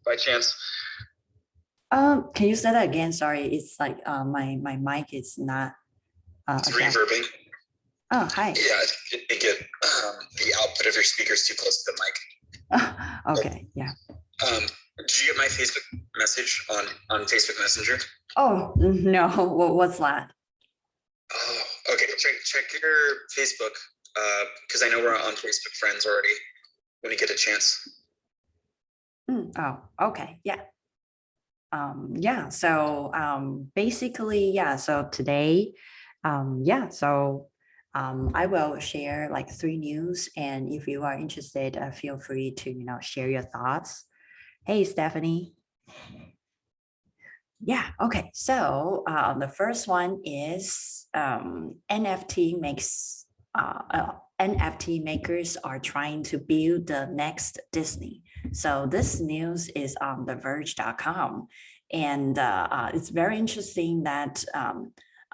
by chance. Can you say that again? Sorry, it's like my mic is not. It's reverbing. Oh, hi. Yeah, it get the output of your speakers too close to the mic. Okay, yeah. Did you get my Facebook message on Facebook Messenger? Oh no, what's that? Oh, okay. Check your Facebook because I know we're on Facebook friends already. When you get a chance. Oh, okay, yeah. Yeah. So basically, yeah. So today, yeah. So I will share like 3 news, and if you are interested, feel free to share your thoughts. Hey, Stephanie. Yeah. Okay. So the first one is NFT makes NFT makers are trying to build the next Disney. So this news is on TheVerge.com, and it's very interesting that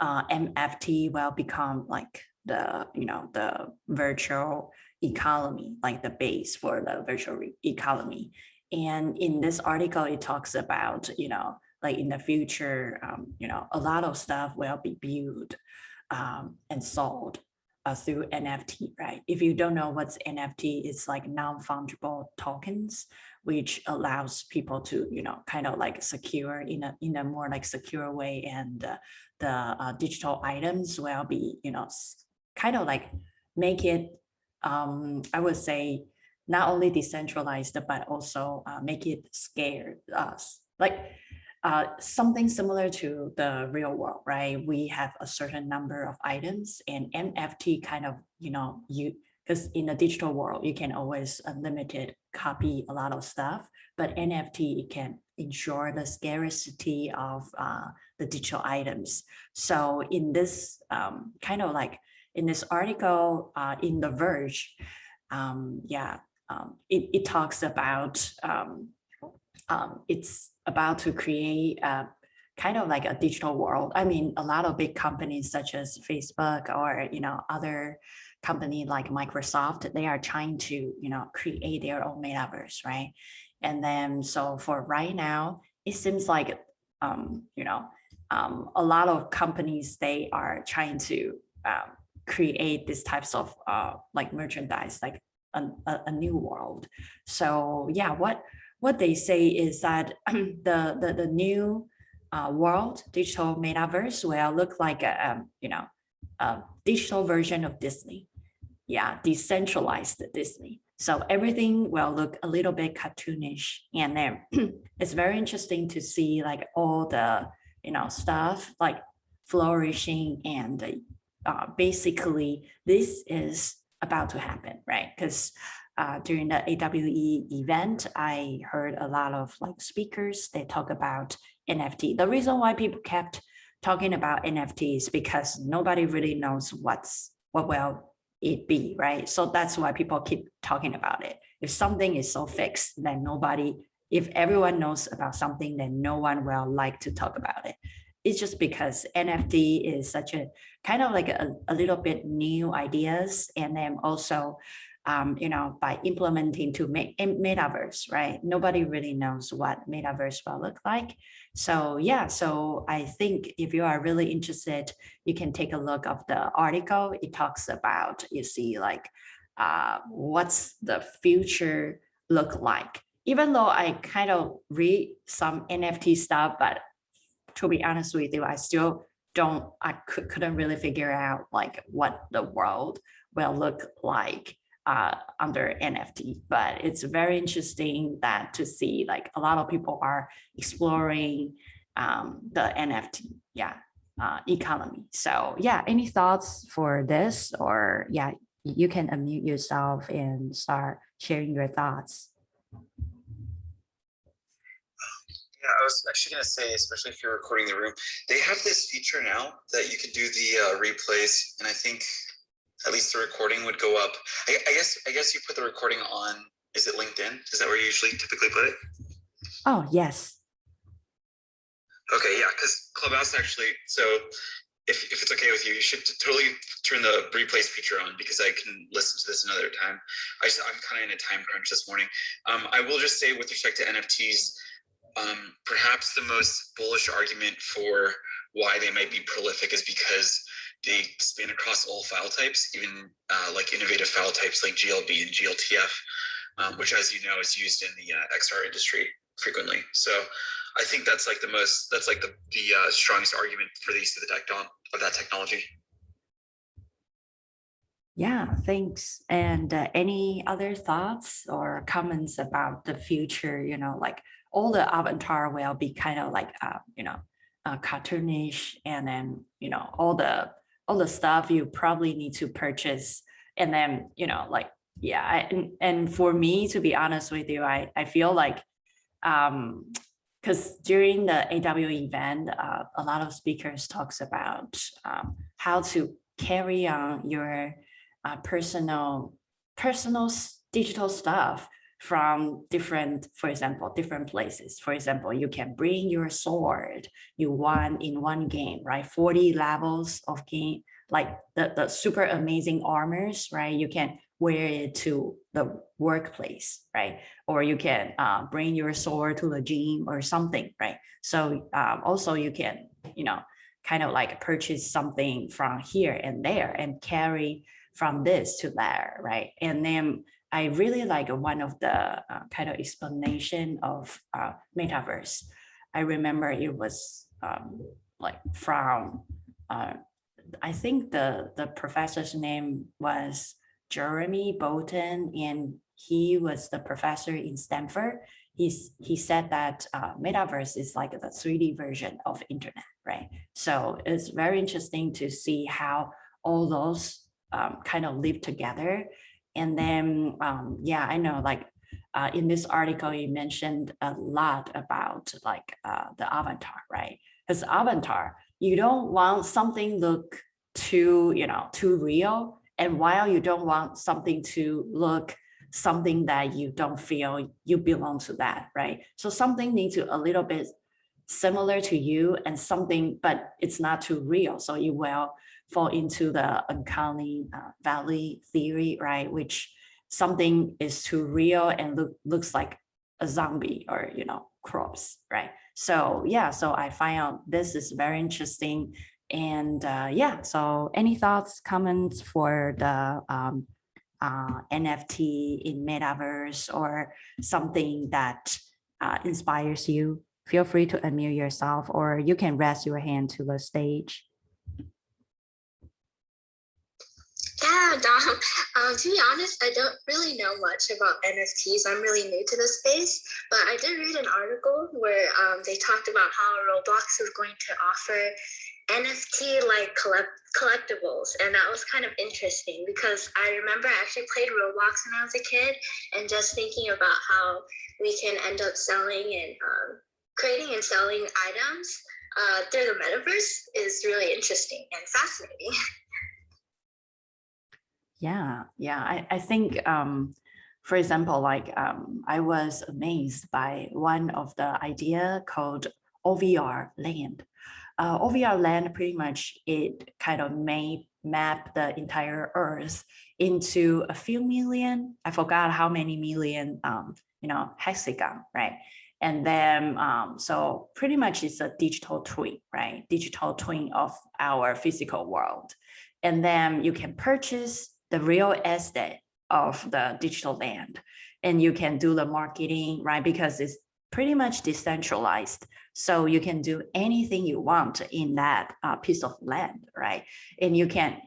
NFT will become like the virtual economy, like the base for the virtual economy. And in this article, it talks about like in the future, a lot of stuff will be built and sold through NFT, right? If you don't know what's NFT, it's like non-fungible tokens, which allows people to, kind of like secure in a more like secure way, and the digital items will be, kind of like make it, I would say, not only decentralized but also make it scared us, like something similar to the real world, right? We have a certain number of items, and NFT kind of, you, because in the digital world, you can always unlimited copy a lot of stuff, but NFT, it can ensure the scarcity of the digital items. So in this kind of like in this article in The Verge, it talks about it's about to create kind of like a digital world. I mean, a lot of big companies such as Facebook or other company like Microsoft, they are trying to create their own metaverse, right? And then so for right now, it seems like a lot of companies, they are trying to create these types of like merchandise, like a new world. So yeah, what they say is that the new world, digital metaverse, will look like a digital version of Disney. Yeah, decentralized Disney. So everything will look a little bit cartoonish, and then it's very interesting to see like all the stuff like flourishing, and basically this is about to happen, right? Because during the AWE event, I heard a lot of like speakers, they talk about NFT. The reason why people kept talking about NFTs because nobody really knows what will it be, right? So that's why people keep talking about it. If something is so fixed, then if everyone knows about something, then no one will like to talk about it. It's just because NFT is such a kind of like a little bit new ideas, and then also by implementing to metaverse, right? Nobody really knows what metaverse will look like. So yeah, so I think if you are really interested, you can take a look of the article. It talks about, you see, like what's the future look like. Even though I kind of read some NFT stuff, but to be honest with you, I still couldn't really figure out like what the world will look like under NFT. But it's very interesting that to see like a lot of people are exploring the NFT, economy. So yeah, any thoughts for this? Or yeah, you can unmute yourself and start sharing your thoughts. Yeah, I was actually going to say, especially if you're recording the room, they have this feature now that you can do the replays, and I think at least the recording would go up. I guess you put the recording on. Is it LinkedIn? Is that where you usually typically put it? Oh yes. Okay, yeah, because Clubhouse actually. So if it's okay with you, you should totally turn the replays feature on because I can listen to this another time. I'm kind of in a time crunch this morning. I will just say with respect to NFTs, perhaps the most bullish argument for why they might be prolific is because they span across all file types, even like innovative file types like GLB and GLTF, which, as you know, is used in the XR industry frequently. So I think that's like the strongest argument for the use of that technology. Yeah, thanks. And any other thoughts or comments about the future? You know, like all the avatar will be kind of like cartoonish, and then all the stuff you probably need to purchase, and then like yeah. And for me, to be honest with you, I feel like because during the AW event, a lot of speakers talks about how to carry on your personal digital stuff from different places. For example, you can bring your sword you won in one game, right? 40 levels of game, like the super amazing armors, right? You can wear it to the workplace, right? Or you can bring your sword to the gym or something, right? So also you can, kind of like purchase something from here and there and carry from this to there, right? And then I really like one of the kind of explanation of metaverse. I remember it was like from, I think the professor's name was Jeremy Bolton, and he was the professor in Stanford. He said that metaverse is like the 3D version of internet, right? So it's very interesting to see how all those kind of live together. And then, yeah, I know, like in this article, you mentioned a lot about like the avatar, right? Because avatar, you don't want something look too real, and while you don't want something to look something that you don't feel you belong to that, right? So something needs to a little bit similar to you and something, but it's not too real. So you will fall into the uncanny valley theory, right? Which something is too real and looks like a zombie or corpse, right? So yeah, so I find this is very interesting. And yeah, so any thoughts, comments for the NFT in metaverse or something that inspires you? Feel free to unmute yourself, or you can raise your hand to the stage. Yeah, Dom. To be honest, I don't really know much about NFTs. I'm really new to the space, but I did read an article where they talked about how Roblox is going to offer NFT-like collectibles, and that was kind of interesting because I remember I actually played Roblox when I was a kid, and just thinking about how we can end up selling and creating and selling items through the metaverse is really interesting and fascinating. Yeah. I think, for example, like I was amazed by one of the idea called OVR land. OVR land, pretty much it kind of map the entire Earth into a few million, I forgot how many million, hexagon, right? And then, so pretty much it's a digital twin, right? Digital twin of our physical world. And then you can purchase the real estate of the digital land, and you can do the marketing, right? Because it's pretty much decentralized. So you can do anything you want in that piece of land, right? And you can,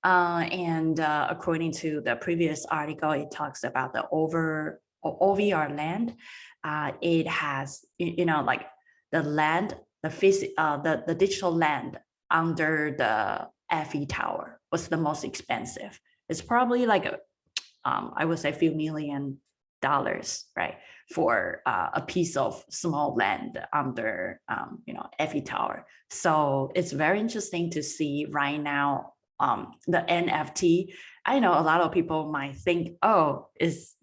according to the previous article, it talks about the OVR land. It has, like the land, the digital land under the Eiffel Tower was the most expensive. It's probably like I would say a few $1 million, right, for a piece of small land under Eiffel Tower. So it's very interesting to see right now the NFT. I know a lot of people might think, oh,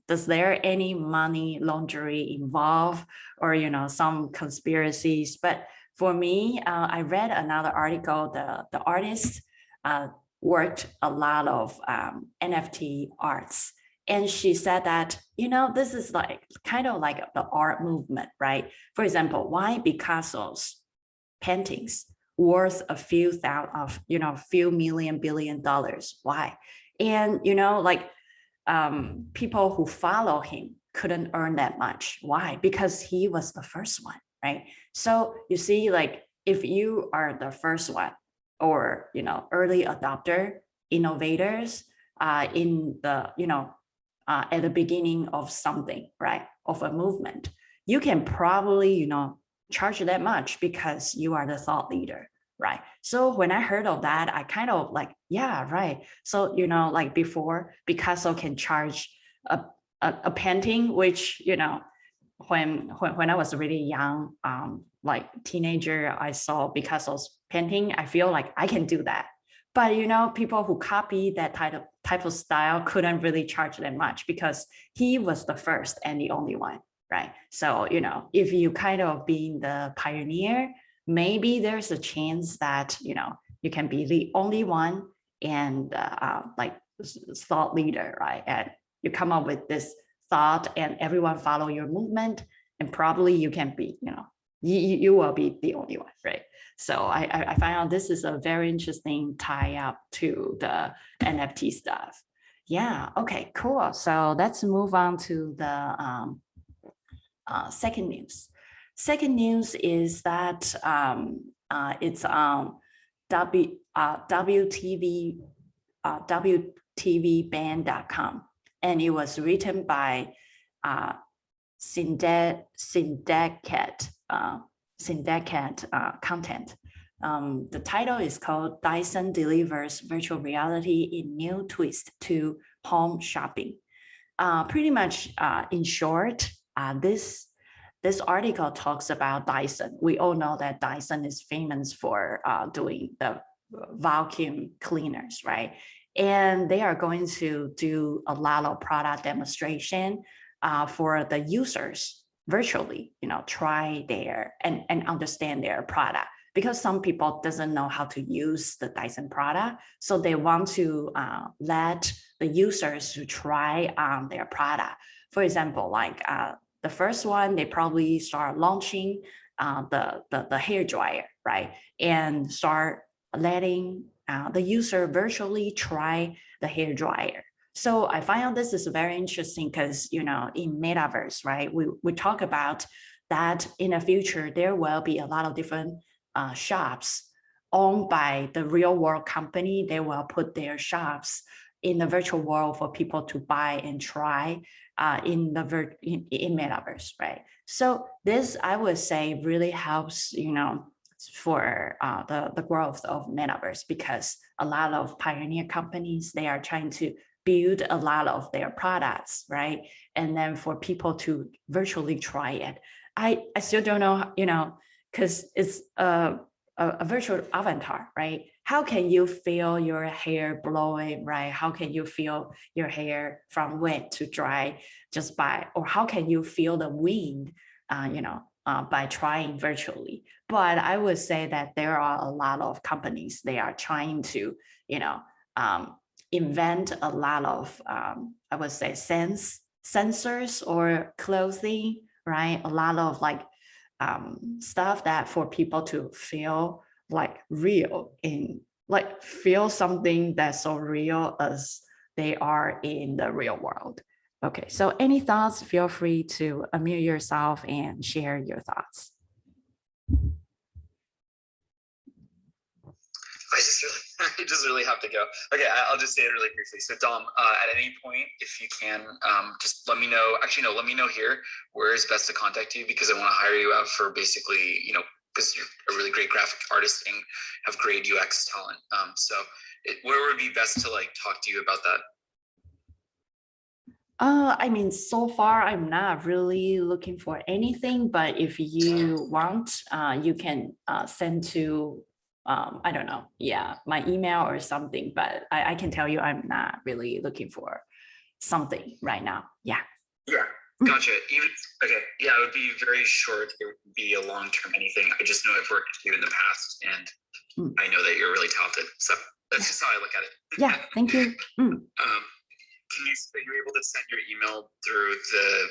does there any money laundering involved or some conspiracies? But for me, I read another article. The artist worked a lot of NFT arts. And she said that, this is like kind of like the art movement, right? For example, why Picasso's paintings worth a few few million billion dollars? Why? And, people who follow him couldn't earn that much. Why? Because he was the first one, right? So you see, like, if you are the first one, or early adopter, innovators in the at the beginning of something, right, of a movement, you can probably charge that much because you are the thought leader, right? So when I heard of that, I kind of like, yeah, right. So like before, Picasso can charge a painting, which when I was really young, like teenager, I saw Picasso's painting. I feel like I can do that. But people who copy that type of style couldn't really charge that much because he was the first and the only one, right? So if you kind of being the pioneer, maybe there's a chance that you can be the only one and like thought leader, right? And you come up with this thought and everyone follow your movement, and probably you can be you will be the only one, right? So I found this is a very interesting tie up to the NFT stuff. Yeah, okay, cool. So let's move on to the second news. Second news is that it's WTVband.com, and it was written by Syndicate Content. The title is called Dyson Delivers Virtual Reality in New Twist to Home Shopping. Pretty much in short, this article talks about Dyson. We all know that Dyson is famous for doing the vacuum cleaners, right? And they are going to do a lot of product demonstration for the users virtually, try their and understand their product, because some people doesn't know how to use the Dyson product. So they want to let the users to try on their product. For example, like the first one, they probably start launching the hair dryer, right? And start letting the user virtually try the hair dryer. So I find this is very interesting because, in metaverse, right, we talk about that in the future, there will be a lot of different shops owned by the real world company. They will put their shops in the virtual world for people to buy and try in metaverse, right? So this, I would say, really helps, for the growth of metaverse, because a lot of pioneer companies, they are trying to build a lot of their products, right? And then for people to virtually try it. I still don't know, because it's a virtual avatar, right? How can you feel your hair blowing, right? How can you feel your hair from wet to dry just by, or how can you feel the wind, by trying virtually? But I would say that there are a lot of companies, they are trying to, invent a lot of, I would say, sensors or clothing, right? A lot of like stuff that for people to feel like real, in like feel something that's so real as they are in the real world. Okay, so any thoughts? Feel free to unmute yourself and share your thoughts. I just really have to go. Okay, I'll just say it really briefly. So Dom, at any point, if you can, just let me know. Actually, no, let me know here where is best to contact you, because I want to hire you out for basically, because you're a really great graphic artist and have great UX talent. So where would be best to like talk to you about that? I mean, so far I'm not really looking for anything, but if you want, you can send to, I don't know, yeah, my email or something, but I can tell you I'm not really looking for something right now. Yeah. Yeah. Gotcha. Even okay, yeah, it would be very short. It would be a long-term anything. I just know I've worked with you in the past, and I know that you're really talented. So that's just how I look at it. Yeah, thank you. Can you are you able to send your email through the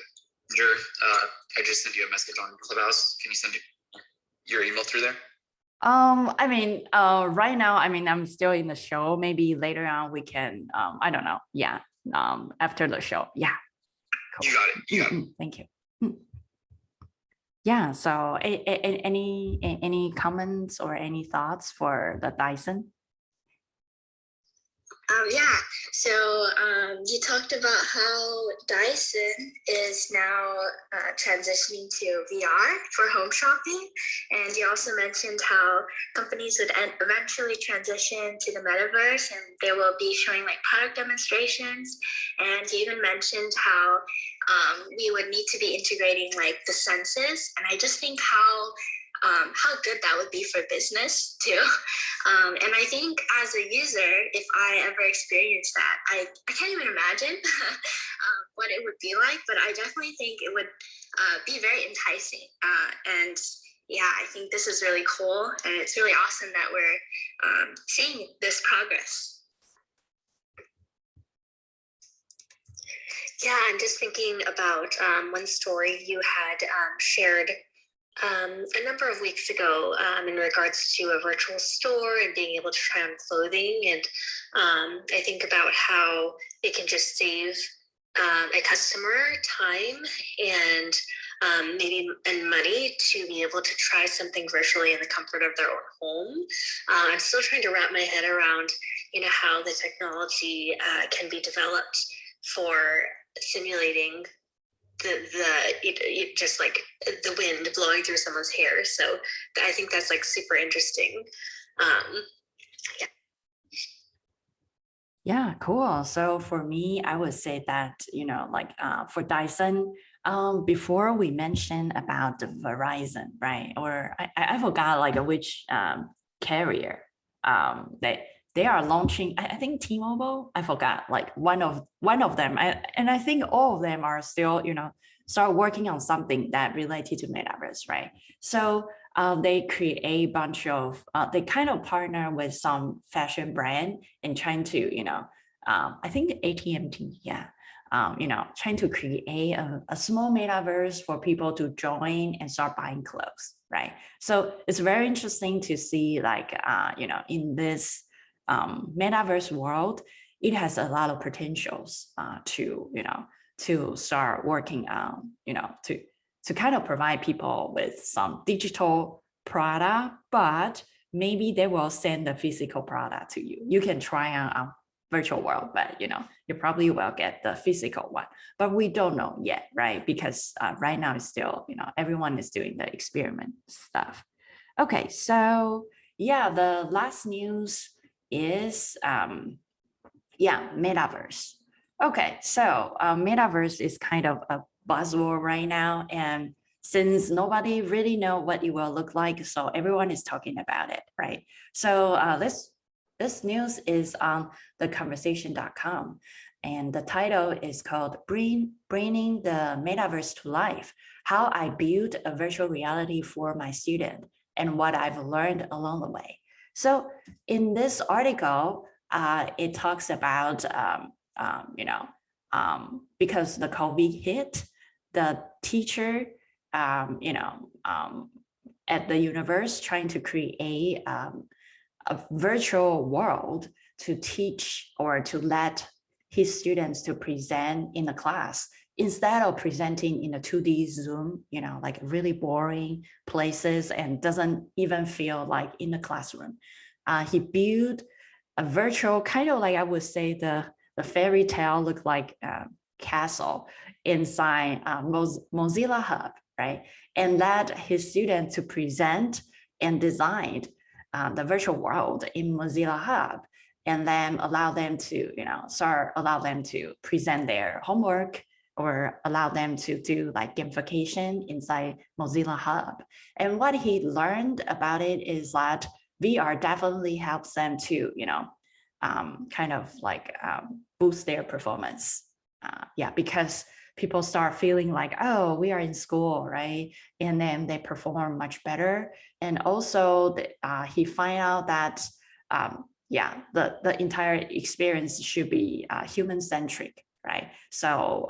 I just sent you a message on Clubhouse. Can you send your email through there? I mean, right now, I mean, I'm still in the show. Maybe later on we can, I don't know. Yeah. After the show. Yeah. Cool. You got it. You got it. Thank you. Yeah. So any comments or any thoughts for the Dyson? Yeah, so you talked about how Dyson is now transitioning to VR for home shopping. And you also mentioned how companies would eventually transition to the metaverse and they will be showing like product demonstrations. And you even mentioned how we would need to be integrating like the senses. And I just think how good that would be for business too. And I think as a user, if I ever experienced that, I can't even imagine what it would be like, but I definitely think it would be very enticing. And yeah, I think this is really cool. And it's really awesome that we're seeing this progress. Yeah, I'm just thinking about one story you had shared a number of weeks ago in regards to a virtual store and being able to try on clothing. And I think about how it can just save a customer time and maybe and money to be able to try something virtually in the comfort of their own home. I'm still trying to wrap my head around, how the technology can be developed for simulating just like the wind blowing through someone's hair. So I think that's like super interesting. Yeah. Yeah, cool. So for me, I would say that, for Dyson, before we mentioned about the Verizon, right? Or I forgot like which carrier they are launching. I think T-Mobile, I forgot, like one of them. And I think all of them are still, start working on something that related to metaverse, right? So they create a bunch of, they kind of partner with some fashion brand and trying to, I think AT&T, yeah. Trying to create a small metaverse for people to join and start buying clothes, right? So it's very interesting to see like, in this metaverse world, it has a lot of potentials to start working on, to kind of provide people with some digital product, but maybe they will send the physical product to you. You can try on virtual world, but you probably will get the physical one, but we don't know yet, right? Because right now it's still, everyone is doing the experiment stuff. Okay, so yeah, the last news is metaverse. Okay, so metaverse is kind of a buzzword right now, and since nobody really know what it will look like, so everyone is talking about it, right? So this news is on theconversation.com, and the title is called Bringing the Metaverse to Life, How I Built a Virtual Reality for My Student and What I've Learned Along the Way. So in this article, it talks about, because the COVID hit, the teacher, at the universe trying to create a virtual world to teach or to let his students to present in the class instead of presenting in a 2D Zoom, like really boring places and doesn't even feel like in the classroom. He built a virtual, kind of like I would say the fairy tale look like castle inside Mozilla Hub, right? And let his students to present and design the virtual world in Mozilla Hub, and then allow them to, allow them to present their homework or allow them to do like gamification inside Mozilla Hub. And what he learned about it is that VR definitely helps them to, kind of like boost their performance yeah, because people start feeling like, oh, we are in school, right? And then they perform much better. And also he find out that, yeah, the entire experience should be human-centric, right? So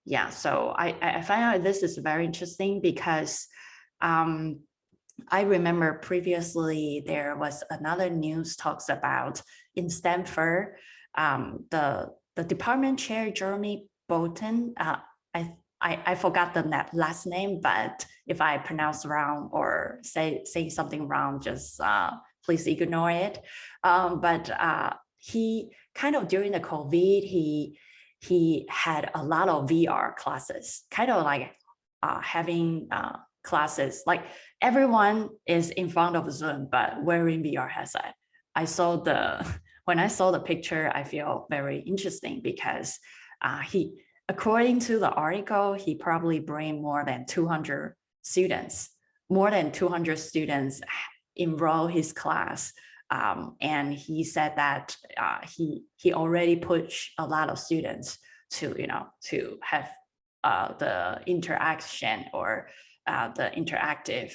yeah, so I find out this is very interesting because I remember previously there was another news talks about in Stanford, the department chair, Jeremy Bolton, I forgot the last name, but if I pronounce wrong or say something wrong, just please ignore it. But he kind of during the COVID, he had a lot of VR classes, kind of like having classes, like everyone is in front of Zoom, but wearing VR headset. When I saw the picture, I feel very interesting because according to the article, he probably bring more than 200 students enroll his class. And he said that he already pushed a lot of students to have the interaction or the interactive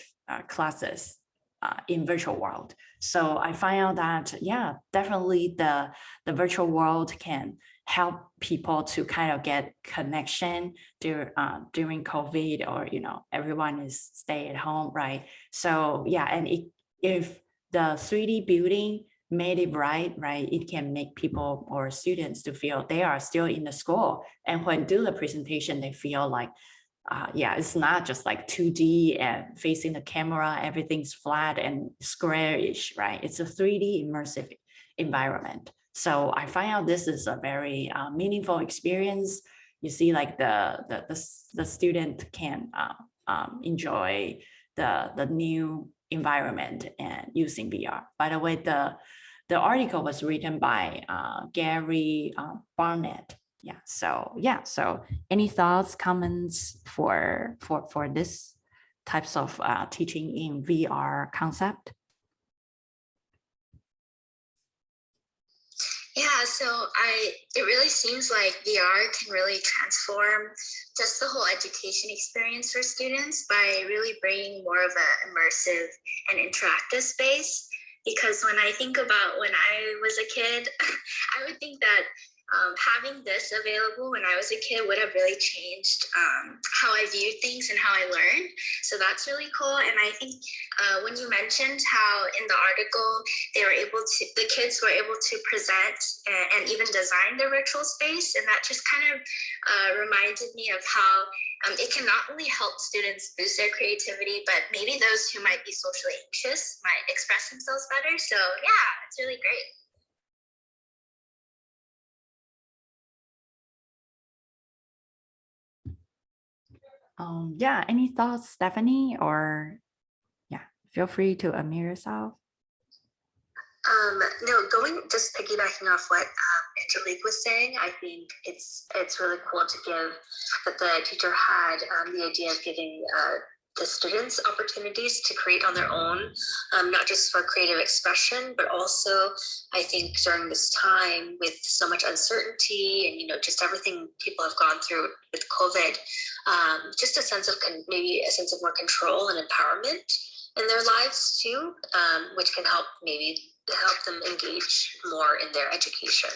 classes in virtual world. So I find out that, yeah, definitely the virtual world can help people to kind of get connection during COVID, or everyone is stay at home, right? So yeah, and if the 3D building made it right, it can make people or students to feel they are still in the school, and when do the presentation, they feel like yeah, it's not just like 2D and facing the camera, everything's flat and squarish, right? It's a 3D immersive environment. So I find out this is a very meaningful experience. You see, like the student can enjoy the new environment and using VR. By the way, the article was written by Gary Burnett. Yeah. So any thoughts, comments for this types of teaching in VR concept? Yeah, so it really seems like VR can really transform just the whole education experience for students by really bringing more of an immersive and interactive space. Because when I think about when I was a kid, I would think that having this available when I was a kid would have really changed how I viewed things and how I learned. So that's really cool. And I think when you mentioned how in the article the kids were able to present and even design their virtual space, and that just kind of reminded me of how it can not only help students boost their creativity, but maybe those who might be socially anxious might express themselves better. So yeah, it's really great. Yeah, any thoughts, Stephanie? Or yeah, feel free to unmute yourself. No, just piggybacking off what Angelique was saying, I think it's really cool to give that the teacher had the idea of giving the students opportunities to create on their own, not just for creative expression, but also I think during this time with so much uncertainty and just everything people have gone through with COVID, just a sense of maybe a sense of more control and empowerment in their lives too, which can help them engage more in their education.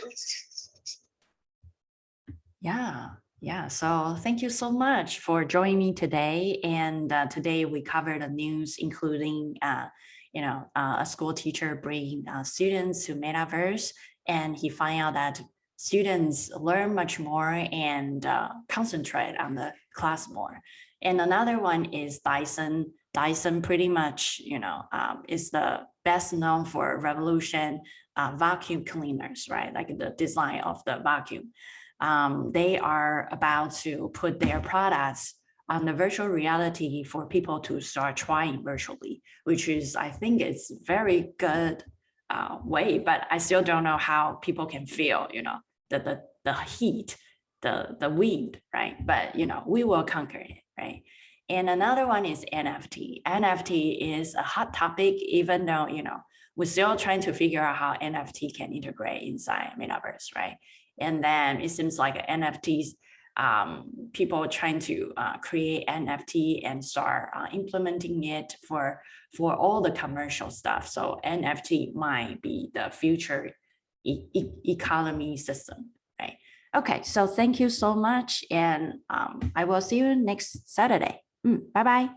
Yeah. So thank you so much for joining me today. And today we covered the news, including a school teacher bringing students to metaverse, and he find out that students learn much more and concentrate on the class more. And another one is Dyson. Dyson pretty much, is the best known for revolution vacuum cleaners, right? Like the design of the vacuum. They are about to put their products on the virtual reality for people to start trying virtually, which is, I think it's very good way, but I still don't know how people can feel, the heat, the wind, right? But, we will conquer it, right? And another one is NFT. NFT is a hot topic, even though, we're still trying to figure out how NFT can integrate inside metaverse, right? And then it seems like NFTs, people are trying to create NFT and start implementing it for all the commercial stuff. So NFT might be the future economy system, right? Okay, so thank you so much, and I will see you next Saturday. Bye bye.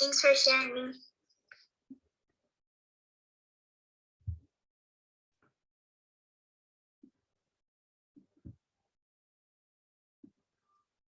Thanks for sharing.